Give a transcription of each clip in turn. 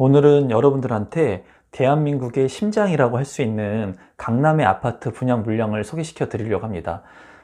오늘은 여러분들한테 대한민국의 심장이라고 할 수 있는 강남의 아파트 분양 물량을 소개시켜 드리려고 합니다.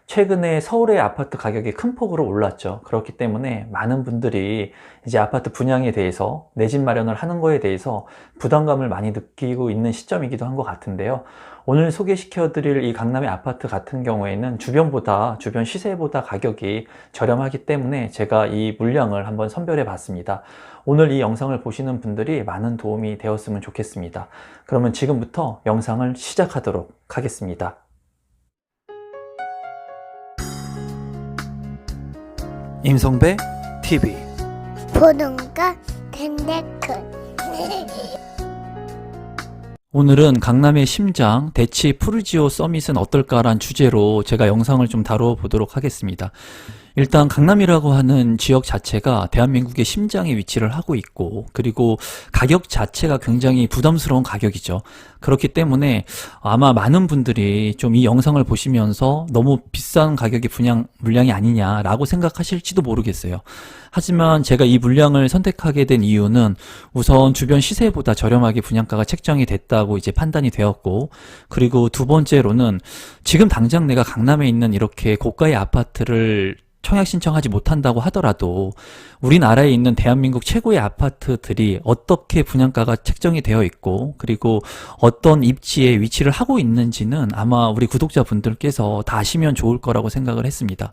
최근에 서울의 아파트 가격이 큰 폭으로 올랐죠. 그렇기 때문에 많은 분들이 이제 아파트 분양에 대해서 내 집 마련을 하는 거에 대해서 부담감을 많이 느끼고 있는 시점이기도 한 것 같은데요. 오늘 소개시켜 드릴 이 강남의 아파트 같은 경우에는 주변 시세보다 가격이 저렴하기 때문에 제가 이 물량을 한번 선별해 봤습니다. 오늘 이 영상을 보시는 분들이 많은 도움이 되었으면 좋겠습니다. 그러면 지금부터 영상을 시작하도록 하겠습니다. 임성배 TV 보동과 텐데크 오늘은 강남의 심장 대치 푸르지오 서밋은 어떨까란 주제로 제가 영상을 좀 다뤄보도록 하겠습니다. 일단 강남이라고 하는 지역 자체가 대한민국의 심장에 위치를 하고 있고, 그리고 가격 자체가 굉장히 부담스러운 가격이죠. 그렇기 때문에 아마 많은 분들이 좀 이 영상을 보시면서 너무 비싼 가격의 분양 물량이 아니냐라고 생각하실지도 모르겠어요. 하지만 제가 이 물량을 선택하게 된 이유는 우선 주변 시세보다 저렴하게 분양가가 책정이 됐다고 이제 판단이 되었고, 그리고 두 번째로는 지금 당장 내가 강남에 있는 이렇게 고가의 아파트를 청약 신청하지 못한다고 하더라도 우리나라에 있는 대한민국 최고의 아파트들이 어떻게 분양가가 책정이 되어 있고, 그리고 어떤 입지에 위치를 하고 있는지는 아마 우리 구독자분들께서 다 아시면 좋을 거라고 생각을 했습니다.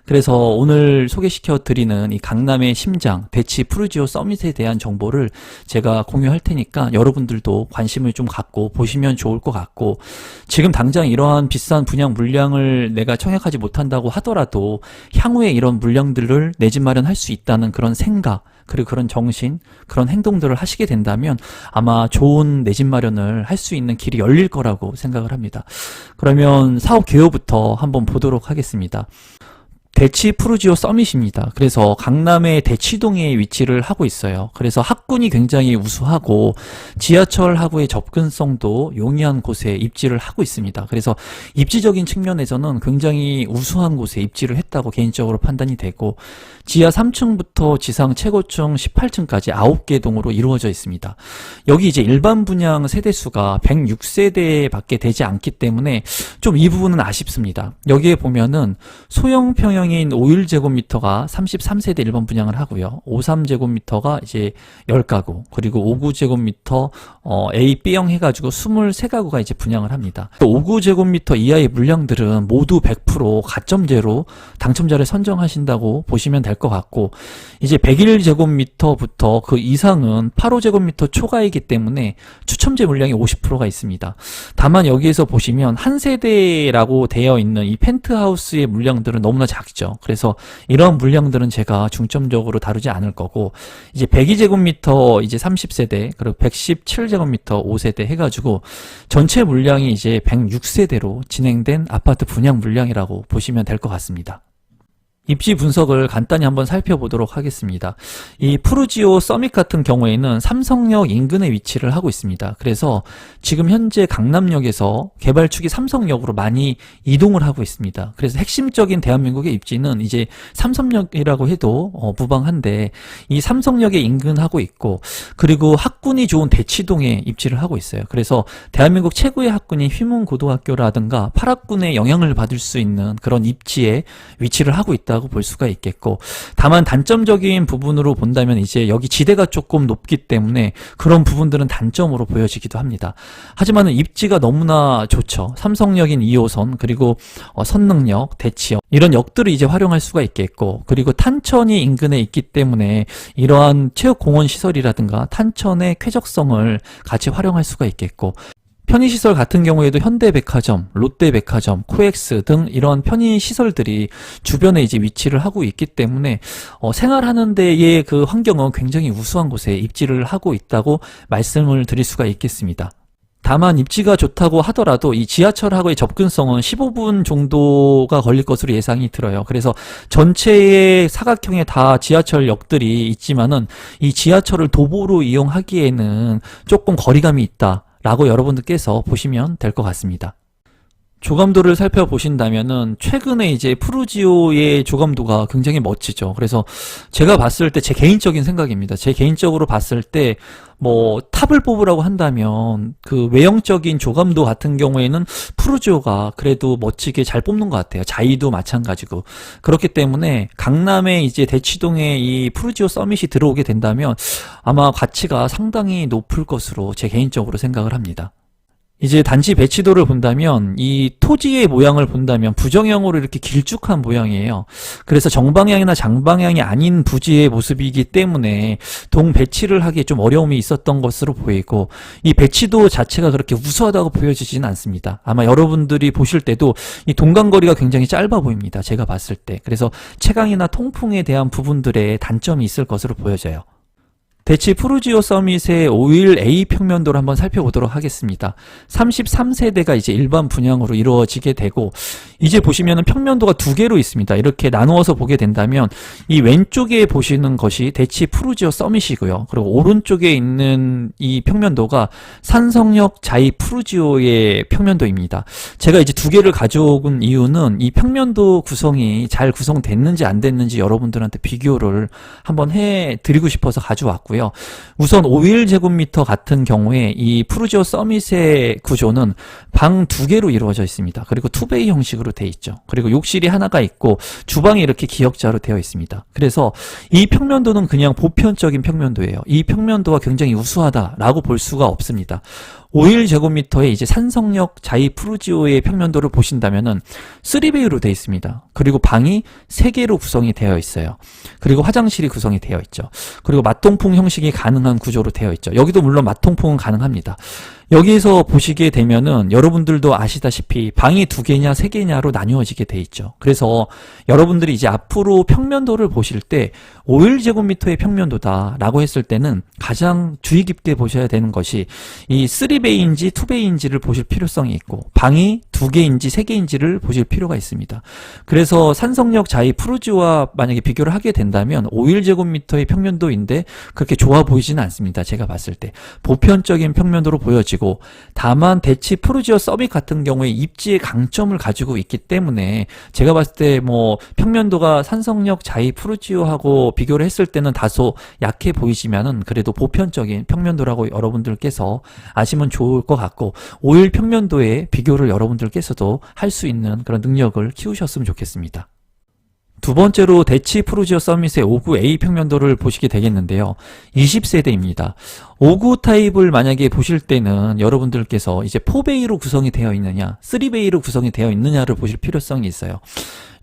그래서 오늘 소개시켜 드리는 이 강남의 심장 대치 푸르지오 서밋에 대한 정보를 제가 공유할 테니까 여러분들도 관심을 좀 갖고 보시면 좋을 것 같고, 지금 당장 이러한 비싼 분양 물량을 내가 청약하지 못한다고 하더라도 향후에 이런 물량들을 내 집 마련할 수 있다는 그런 생각, 그리고 그런 정신, 그런 행동들을 하시게 된다면 아마 좋은 내 집 마련을 할 수 있는 길이 열릴 거라고 생각을 합니다. 그러면 사업 개요부터 한번 보도록 하겠습니다. 대치 푸르지오 서밋입니다. 그래서 강남의 대치동에 위치를 하고 있어요. 그래서 학군이 굉장히 우수하고 지하철하고의 접근성도 용이한 곳에 입지를 하고 있습니다. 그래서 입지적인 측면에서는 굉장히 우수한 곳에 입지를 했다고 개인적으로 판단이 되고, 지하 3층부터 지상 최고층 18층까지 9개 동으로 이루어져 있습니다. 여기 이제 일반 분양 세대수가 106세대 밖에 되지 않기 때문에 좀 이 부분은 아쉽습니다. 여기에 보면은 소형 평형인 51제곱미터가 33세대 일반 분양을 하고요. 53제곱미터가 이제 10가구, 그리고 59제곱미터 A, B형 해가지고 23가구가 이제 분양을 합니다. 또 59제곱미터 이하의 물량들은 모두 100% 가점제로 당첨자를 선정하신다고 보시면 될 것 같고, 이제 101제곱미터부터 그 이상은 85제곱미터 초과이기 때문에 추첨제 물량이 50%가 있습니다. 다만 여기에서 보시면 한 세대라고 되어 있는 이 펜트하우스의 물량들은 너무나 작죠. 그래서 이런 물량들은 제가 중점적으로 다루지 않을 거고, 이제 102제곱미터 이제 30세대, 그리고 117제곱미터 5세대 해가지고 전체 물량이 이제 106세대로 진행된 아파트 분양 물량이라고 보시면 될 것 같습니다. 입지 분석을 간단히 한번 살펴보도록 하겠습니다. 이 푸르지오 서밋 같은 경우에는 삼성역 인근에 위치를 하고 있습니다. 그래서 지금 현재 강남역에서 개발축이 삼성역으로 많이 이동을 하고 있습니다. 그래서 핵심적인 대한민국의 입지는 이제 삼성역이라고 해도 무방한데, 이 삼성역에 인근하고 있고, 그리고 학군이 좋은 대치동에 입지를 하고 있어요. 그래서 대한민국 최고의 학군인 휘문고등학교라든가 팔학군의 영향을 받을 수 있는 그런 입지에 위치를 하고 있다 볼 수가 있겠고, 다만 단점적인 부분으로 본다면 이제 여기 지대가 조금 높기 때문에 그런 부분들은 단점으로 보여지기도 합니다. 하지만 입지가 너무나 좋죠. 삼성역인 2호선, 그리고 선릉역, 대치역, 이런 역들을 이제 활용할 수가 있겠고, 그리고 탄천이 인근에 있기 때문에 이러한 체육공원 시설이라든가 탄천의 쾌적성을 같이 활용할 수가 있겠고, 편의시설 같은 경우에도 현대백화점, 롯데백화점, 코엑스 등 이런 편의시설들이 주변에 이제 위치를 하고 있기 때문에 생활하는 데의 그 환경은 굉장히 우수한 곳에 입지를 하고 있다고 말씀을 드릴 수가 있겠습니다. 다만 입지가 좋다고 하더라도 이 지하철하고의 접근성은 15분 정도가 걸릴 것으로 예상이 들어요. 그래서 전체의 사각형에 다 지하철역들이 있지만은 이 지하철을 도보로 이용하기에는 조금 거리감이 있다 라고 여러분들께서 보시면 될 것 같습니다. 조감도를 살펴보신다면은 최근에 이제 푸르지오의 조감도가 굉장히 멋지죠. 그래서 제가 봤을 때 제 개인적인 생각입니다. 제 개인적으로 봤을 때 뭐 탑을 뽑으라고 한다면 그 외형적인 조감도 같은 경우에는 푸르지오가 그래도 멋지게 잘 뽑는 것 같아요. 자이도 마찬가지고. 그렇기 때문에 강남에 이제 대치동에 이 푸르지오 서밋이 들어오게 된다면 아마 가치가 상당히 높을 것으로 제 개인적으로 생각을 합니다. 이제 단지 배치도를 본다면 이 토지의 모양을 본다면 부정형으로 이렇게 길쭉한 모양이에요. 그래서 정방향이나 장방향이 아닌 부지의 모습이기 때문에 동 배치를 하기에 좀 어려움이 있었던 것으로 보이고, 이 배치도 자체가 그렇게 우수하다고 보여지지는 않습니다. 아마 여러분들이 보실 때도 이 동간거리가 굉장히 짧아 보입니다. 제가 봤을 때. 그래서 채광이나 통풍에 대한 부분들의 단점이 있을 것으로 보여져요. 대치 푸르지오 서밋의 5일 A 평면도를 한번 살펴보도록 하겠습니다. 33세대가 이제 일반 분양으로 이루어지게 되고, 이제 보시면은 평면도가 두 개로 있습니다. 이렇게 나누어서 보게 된다면 이 왼쪽에 보시는 것이 대치 푸르지오 서밋이고요. 그리고 오른쪽에 있는 이 평면도가 산성역 자이 푸르지오의 평면도입니다. 제가 이제 두 개를 가져온 이유는 이 평면도 구성이 잘 구성됐는지 안 됐는지 여러분들한테 비교를 한번 해드리고 싶어서 가져왔고요. 우선 51제곱미터 같은 경우에 이 푸르지오 서밋의 구조는 방 두 개로 이루어져 있습니다. 그리고 투베이 형식으로 되어 있죠. 그리고 욕실이 하나가 있고 주방이 이렇게 기역자로 되어 있습니다. 그래서 이 평면도는 그냥 보편적인 평면도예요. 이 평면도가 굉장히 우수하다라고 볼 수가 없습니다. 51제곱미터의 이제 산성역 자이 푸르지오의 평면도를 보신다면은 3베이로 되어 있습니다. 그리고 방이 3개로 구성이 되어 있어요. 그리고 화장실이 구성이 되어 있죠. 그리고 맞통풍 형식이 가능한 구조로 되어 있죠. 여기도 물론 맞통풍은 가능합니다. 여기에서 보시게 되면은 여러분들도 아시다시피 방이 2개냐 3개냐로 나뉘어지게 돼 있죠. 그래서 여러분들이 이제 앞으로 평면도를 보실 때 51제곱미터의 평면도다라고 했을 때는 가장 주의 깊게 보셔야 되는 것이 이 3베이인지 2베이인지를 보실 필요성이 있고, 방이 2개인지 3개인지를 보실 필요가 있습니다. 그래서 산성역 자이 푸르지오와 만약에 비교를 하게 된다면 51제곱미터의 평면도인데 그렇게 좋아 보이지는 않습니다. 제가 봤을 때 보편적인 평면도로 보여지고, 다만 대치 푸르지오 서밋 같은 경우에 입지의 강점을 가지고 있기 때문에 제가 봤을 때 뭐 평면도가 산성역 자이 푸르지오하고 비교를 했을 때는 다소 약해 보이지만은 그래도 보편적인 평면도라고 여러분들께서 아시면 좋을 것 같고, 5일 평면도의 비교를 여러분들께서도 할 수 있는 그런 능력을 키우셨으면 좋겠습니다. 두 번째로 대치 푸르지오 서밋의 59A 평면도를 보시게 되겠는데요. 20세대입니다. 59 타입을 만약에 보실 때는 여러분들께서 이제 4베이로 구성이 되어 있느냐, 3베이로 구성이 되어 있느냐를 보실 필요성이 있어요.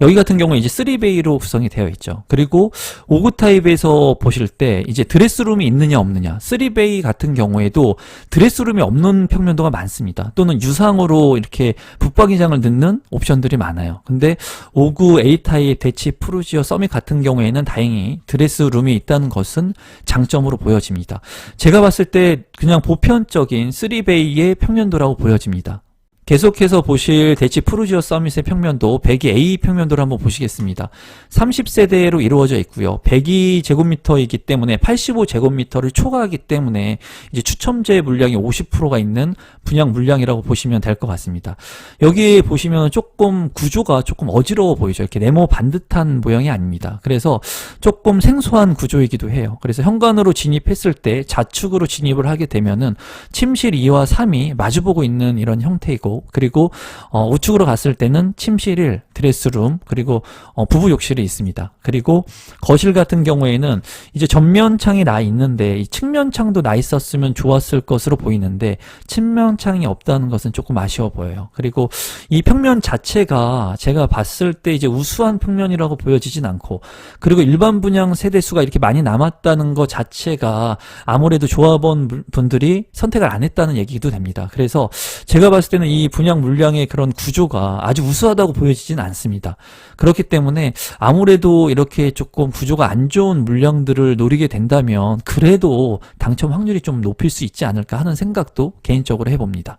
여기 같은 경우에 이제 3베이로 구성이 되어 있죠. 그리고 59 타입에서 보실 때 이제 드레스룸이 있느냐 없느냐, 3베이 같은 경우에도 드레스룸이 없는 평면도가 많습니다. 또는 유상으로 이렇게 붙박이장을 넣는 옵션들이 많아요. 근데 59A 타입 대치 푸르지오 서밋 같은 경우에는 다행히 드레스룸이 있다는 것은 장점으로 보여집니다. 제가 봤을 때 그냥 보편적인 3베이의 평면도라고 보여집니다. 계속해서 보실 대치 푸르지오 서밋의 평면도 102A 평면도를 한번 보시겠습니다. 30세대로 이루어져 있고요. 102제곱미터이기 때문에 85제곱미터를 초과하기 때문에 이제 추첨제 물량이 50%가 있는 분양 물량이라고 보시면 될 것 같습니다. 여기에 보시면 조금 구조가 조금 어지러워 보이죠. 이렇게 네모 반듯한 모양이 아닙니다. 그래서 조금 생소한 구조이기도 해요. 그래서 현관으로 진입했을 때 좌측으로 진입을 하게 되면은 침실 2와 3이 마주보고 있는 이런 형태이고, 그리고 우측으로 갔을 때는 침실 1, 드레스룸, 그리고 부부 욕실이 있습니다. 그리고 거실 같은 경우에는 이제 전면창이 나 있는데 이 측면창도 나 있었으면 좋았을 것으로 보이는데 측면창이 없다는 것은 조금 아쉬워 보여요. 그리고 이 평면 자체가 제가 봤을 때 이제 우수한 평면이라고 보여지진 않고, 그리고 일반 분양 세대수가 이렇게 많이 남았다는 것 자체가 아무래도 조합원 분들이 선택을 안 했다는 얘기도 됩니다. 그래서 제가 봤을 때는 이 분양 물량의 그런 구조가 아주 우수하다고 보여지진 않습니다. 그렇기 때문에 아무래도 이렇게 조금 구조가 안 좋은 물량들을 노리게 된다면 그래도 당첨 확률이 좀 높일 수 있지 않을까 하는 생각도 개인적으로 해봅니다.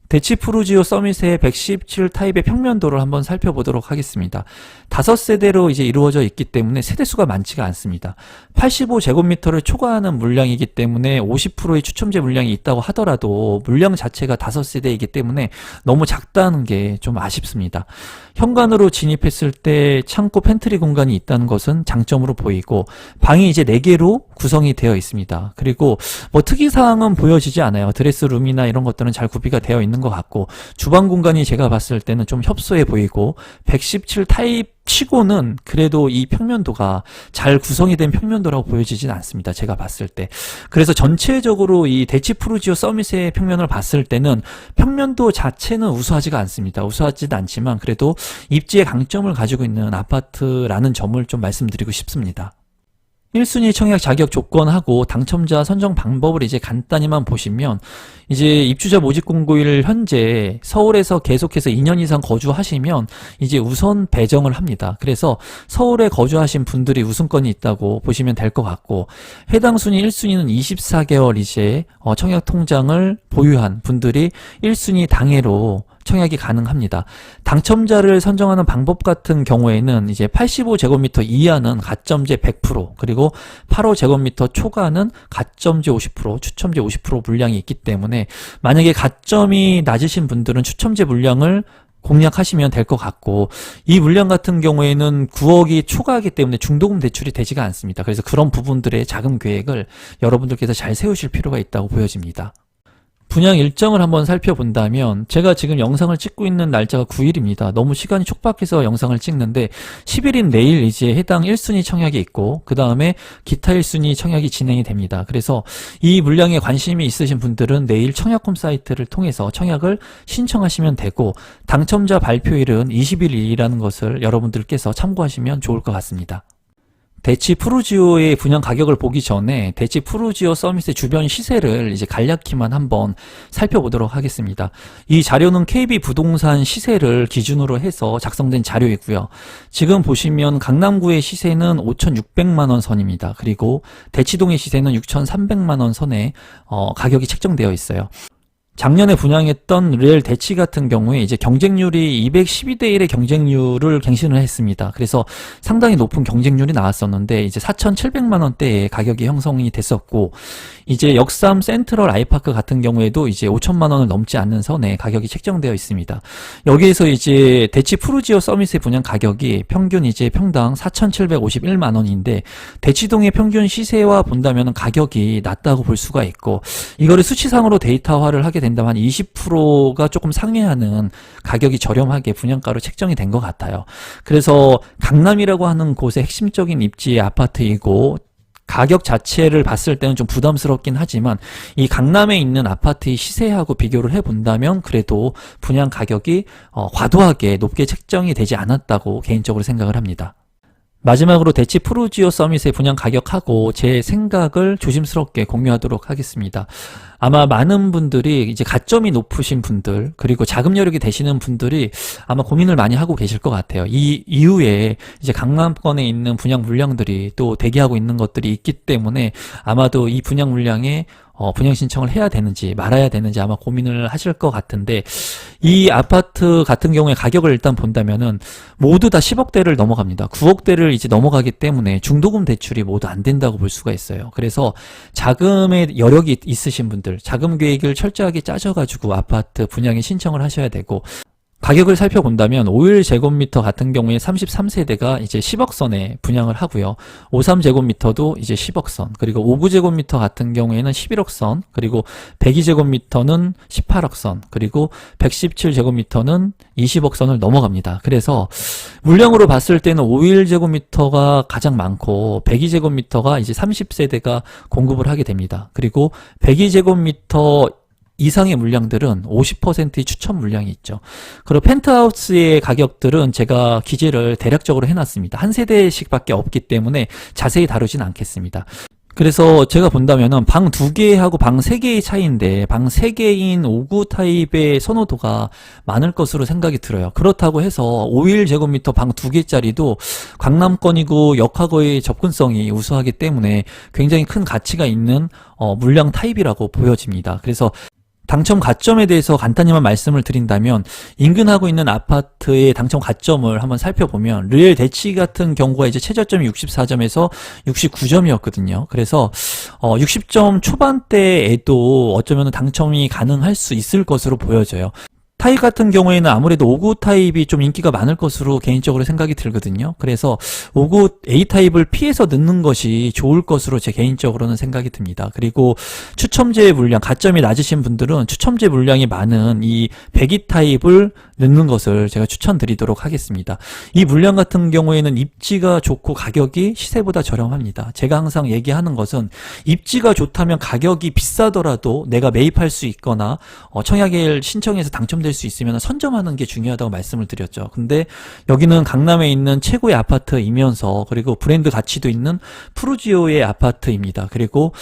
대치 푸르지오 서밋의 117 타입의 평면도를 한번 살펴보도록 하겠습니다. 5세대로 이제 이루어져 있기 때문에 세대수가 많지가 않습니다. 85제곱미터를 초과하는 물량이기 때문에 50%의 추첨제 물량이 있다고 하더라도 물량 자체가 5세대이기 때문에 너무 작다는 게 좀 아쉽습니다. 현관으로 진입했을 때 창고 팬트리 공간이 있다는 것은 장점으로 보이고, 방이 이제 4개로 구성이 되어 있습니다. 그리고 뭐 특이사항은 보여지지 않아요. 드레스룸이나 이런 것들은 잘 구비가 되어 있는 것 같고, 주방 공간이 제가 봤을 때는 좀 협소해 보이고, 117 타입 치고는 그래도 이 평면도가 잘 구성이 된 평면도라고 보여지진 않습니다. 제가 봤을 때. 그래서 전체적으로 이 대치 푸르지오 서밋의 평면을 봤을 때는 평면도 자체는 우수하지가 않습니다. 우수하지는 않지만 그래도 입지의 강점을 가지고 있는 아파트라는 점을 좀 말씀드리고 싶습니다. 1순위 청약 자격 조건하고 당첨자 선정 방법을 이제 간단히만 보시면, 이제 입주자 모집 공고일 현재 서울에서 계속해서 2년 이상 거주하시면 이제 우선 배정을 합니다. 그래서 서울에 거주하신 분들이 우선권이 있다고 보시면 될 것 같고, 해당 순위 1순위는 24개월 이제 청약 통장을 보유한 분들이 1순위 당해로 청약이 가능합니다. 당첨자를 선정하는 방법 같은 경우에는 이제 85제곱미터 이하는 가점제 100%, 그리고 85제곱미터 초과는 가점제 50%, 추첨제 50% 물량이 있기 때문에 만약에 가점이 낮으신 분들은 추첨제 물량을 공략하시면 될 것 같고, 이 물량 같은 경우에는 9억이 초과하기 때문에 중도금 대출이 되지가 않습니다. 그래서 그런 부분들의 자금 계획을 여러분들께서 잘 세우실 필요가 있다고 보여집니다. 분양 일정을 한번 살펴본다면, 제가 지금 영상을 찍고 있는 날짜가 9일입니다. 너무 시간이 촉박해서 영상을 찍는데 10일인 내일 이제 해당 1순위 청약이 있고, 그 다음에 기타 1순위 청약이 진행이 됩니다. 그래서 이 물량에 관심이 있으신 분들은 내일 청약홈 사이트를 통해서 청약을 신청하시면 되고, 당첨자 발표일은 20일이라는 것을 여러분들께서 참고하시면 좋을 것 같습니다. 대치 푸르지오의 분양 가격을 보기 전에 대치 푸르지오 서밋의 주변 시세를 이제 간략히만 한번 살펴보도록 하겠습니다. 이 자료는 KB 부동산 시세를 기준으로 해서 작성된 자료이고요. 지금 보시면 강남구의 시세는 5,600만 원 선입니다. 그리고 대치동의 시세는 6,300만 원 선에 가격이 책정되어 있어요. 작년에 분양했던 리엘 대치 같은 경우에 이제 경쟁률이 212대 1의 경쟁률을 갱신을 했습니다. 그래서 상당히 높은 경쟁률이 나왔었는데 이제 4,700만 원대의 가격이 형성이 됐었고, 이제 역삼 센트럴 아이파크 같은 경우에도 이제 5천만 원을 넘지 않는 선에 가격이 책정되어 있습니다. 여기에서 이제 대치 푸르지오 서밋의 분양 가격이 평균 이제 평당 4,751만 원인데, 대치동의 평균 시세와 본다면 가격이 낮다고 볼 수가 있고, 이거를 수치상으로 데이터화를 하게 된다면 한 20%가 조금 상회하는 가격이 저렴하게 분양가로 책정이 된 것 같아요. 그래서 강남이라고 하는 곳의 핵심적인 입지의 아파트이고, 가격 자체를 봤을 때는 좀 부담스럽긴 하지만 이 강남에 있는 아파트의 시세하고 비교를 해본다면 그래도 분양 가격이 과도하게 높게 책정이 되지 않았다고 개인적으로 생각을 합니다. 마지막으로 대치 푸르지오 서밋의 분양 가격하고 제 생각을 조심스럽게 공유하도록 하겠습니다. 아마 많은 분들이 이제 가점이 높으신 분들, 그리고 자금 여력이 되시는 분들이 아마 고민을 많이 하고 계실 것 같아요. 이 이후에 이제 강남권에 있는 분양 물량들이 또 대기하고 있는 것들이 있기 때문에 아마도 이 분양 물량에 분양 신청을 해야 되는지 말아야 되는지 아마 고민을 하실 것 같은데, 이 아파트 같은 경우에 가격을 일단 본다면은 모두 다 10억대를 넘어갑니다. 9억대를 이제 넘어가기 때문에 중도금 대출이 모두 안 된다고 볼 수가 있어요. 그래서 자금의 여력이 있으신 분들, 자금 계획을 철저하게 짜셔가지고 아파트 분양에 신청을 하셔야 되고, 가격을 살펴본다면 51제곱미터 같은 경우에 33세대가 이제 10억 선에 분양을 하고요. 53제곱미터도 이제 10억 선, 그리고 59제곱미터 같은 경우에는 11억 선, 그리고 102제곱미터는 18억 선, 그리고 117제곱미터는 20억 선을 넘어갑니다. 그래서 물량으로 봤을 때는 51제곱미터가 가장 많고 102제곱미터가 이제 30세대가 공급을 하게 됩니다. 그리고 102제곱미터 이상의 물량들은 50%의 추천 물량이 있죠. 그리고 펜트하우스의 가격들은 제가 기재를 대략적으로 해놨습니다. 한 세대씩밖에 없기 때문에 자세히 다루진 않겠습니다. 그래서 제가 본다면은 방 2개하고 방 3개의 차이인데, 방 3개인 5구 타입의 선호도가 많을 것으로 생각이 들어요. 그렇다고 해서 51제곱미터 방 2개짜리도 강남권이고 역하고의 접근성이 우수하기 때문에 굉장히 큰 가치가 있는 물량 타입이라고 보여집니다. 그래서 당첨 가점에 대해서 간단히만 말씀을 드린다면 인근하고 있는 아파트의 당첨 가점을 한번 살펴보면 르엘 대치 같은 경우가 이제 최저점이 64점에서 69점이었거든요. 그래서 60점 초반대에도 어쩌면 당첨이 가능할 수 있을 것으로 보여져요. 타입 같은 경우에는 아무래도 5구 타입이 좀 인기가 많을 것으로 개인적으로 생각이 들거든요. 그래서 5구 A 타입을 피해서 넣는 것이 좋을 것으로 제 개인적으로는 생각이 듭니다. 그리고 추첨제 물량, 가점이 낮으신 분들은 추첨제 물량이 많은 이 102 타입을 넣는 것을 제가 추천드리도록 하겠습니다. 이 물량 같은 경우에는 입지가 좋고 가격이 시세보다 저렴합니다. 제가 항상 얘기하는 것은 입지가 좋다면 가격이 비싸더라도 내가 매입할 수 있거나 청약을 신청해서 당첨될 수 있으면 선점하는 게 중요하다고 말씀을 드렸죠. 근데 여기는 강남에 있는 최고의 아파트이면서 그리고 브랜드 가치도 있는 푸르지오의 아파트입니다. 그리고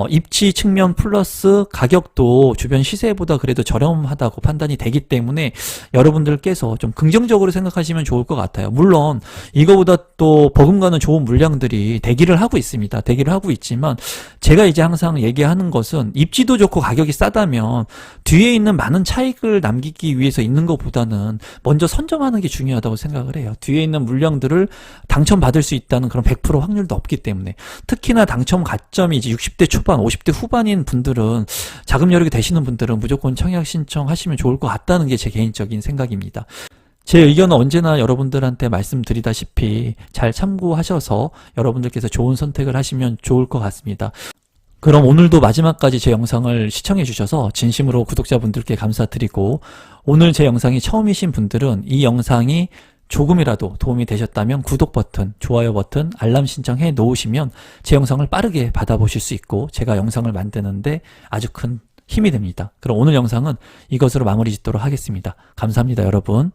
입지 측면 플러스 가격도 주변 시세보다 그래도 저렴하다고 판단이 되기 때문에 여러분들께서 좀 긍정적으로 생각하시면 좋을 것 같아요. 물론 이거보다 또 버금가는 좋은 물량들이 대기를 하고 있습니다. 대기를 하고 있지만 제가 이제 항상 얘기하는 것은 입지도 좋고 가격이 싸다면 뒤에 있는 많은 차익을 남기기 위해서 있는 것보다는 먼저 선점하는 게 중요하다고 생각을 해요. 뒤에 있는 물량들을 당첨받을 수 있다는 그런 100% 확률도 없기 때문에 특히나 당첨 가점이 이제 60대 초반, 50대 후반인 분들은 자금 여력이 되시는 분들은 무조건 청약 신청하시면 좋을 것 같다는 게 제 개인적인 생각입니다. 제 의견은 언제나 여러분들한테 말씀드리다시피 잘 참고하셔서 여러분들께서 좋은 선택을 하시면 좋을 것 같습니다. 그럼 오늘도 마지막까지 제 영상을 시청해 주셔서 진심으로 구독자분들께 감사드리고 오늘 제 영상이 처음이신 분들은 이 영상이 조금이라도 도움이 되셨다면 구독 버튼, 좋아요 버튼, 알람 신청해 놓으시면 제 영상을 빠르게 받아보실 수 있고 제가 영상을 만드는데 아주 큰 힘이 됩니다. 그럼 오늘 영상은 이것으로 마무리 짓도록 하겠습니다. 감사합니다, 여러분.